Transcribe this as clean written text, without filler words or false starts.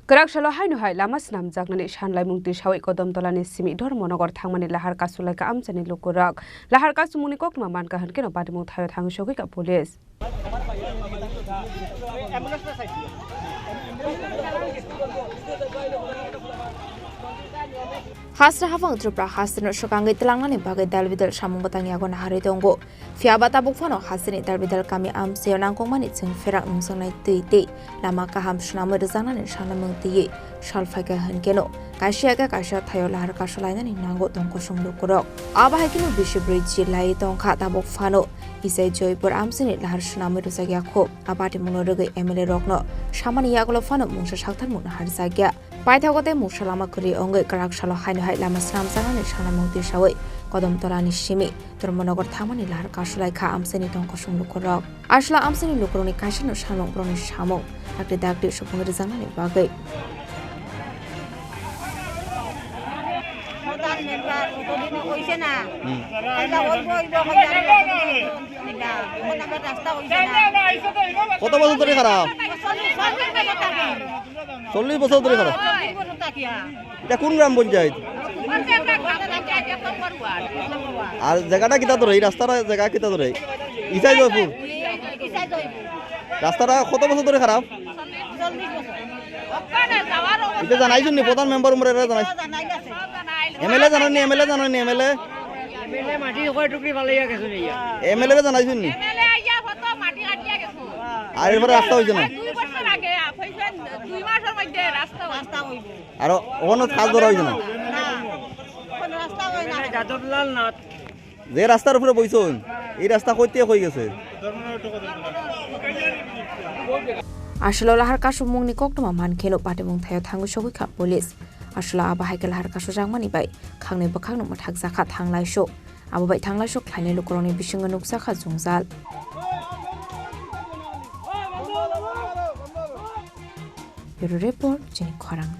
Khorang hainu hai Lama Swnamjaknani Sanlaimungo sawai Kadamtala Simi Dharmanagar Thangmani Lahar Kaswlaikha amchani Lukurok Lahar Kaswmuni kokma manka hankeno padimung thayo thangshogoi ka police Hasra hafang Tripura hasna shokangai telangani bagai dalbidal samung batang yago nahari tonggo. Fiaba tabuk fano hasni dalbidal kami am seonang kongmani ceng ferak nungsangnai tui lama kaham Swnamjaknani rezanani Sanlaimungo shalfaika hankeno. Kasia thayo Lahar Kaswlaikha nango tongko sung Lukurok. Aba hakino bishi bridge lai tongkha tabuk fano. Isai Joypur amsini Lahar Swnamjaknani rezagya abati munorugai MLA rokno. Shamani yagolo fano mungsa shaktan mun harzagya. Paithagote mungsa lama kuri ongai Khorang hainu hai Lama Swnamjaknani Sanlaimungo sawai Kadamtala Simi Dharmanagar Thangmani Lahar Kaswlaikha amsini tongko sung Lukurok. Ashla amsini Lukurokni kaisano samung samung akri dakti supungi rezanani bagai. কত বছর ধরে খারাপ 40 বছর ধরে খারাপ এটা কোন গ্রাম পঞ্চায়েত আর জায়গাটা কিতা ধরে এই রাস্তাটা জায়গা কিতা ধরে ইসাই জয়পুর রাস্তাটা কত বছর ধরে খারাপ এটা জানাইছেন নি প্রধান মেম্বার উমরে জানাইছেন এমএলএ জানানি এমএলএ মাটি কয় টুকরি ফালাইয়া গেছে নিয়া এমএলএ জানাইছেন নি এমএলএ আইয়া কত মাটি কাটিয়া গেছে আর এবারে রাস্তা হইছে না 2 বছর আগে হইছে 2 মাসের মধ্যে রাস্তা হইব আর ওখানে কাজ ধরা হইছে না কোন রাস্তা হই না যাদবলাল নাথ যে রাস্তার উপরে বইছন এই রাস্তা কইতে হই গেছে Ashla Lahar Kaswmuni kokma mankeno padimung thayo thangshogoi ka police Ashla aba hai Lahar Kaswjakmani bai khangnei bakhangno mathak zakha thanglai abo bai thanglai sho khlainai Lukurokni bisingo nuksa kha jungjal Bureau report Chini Khorang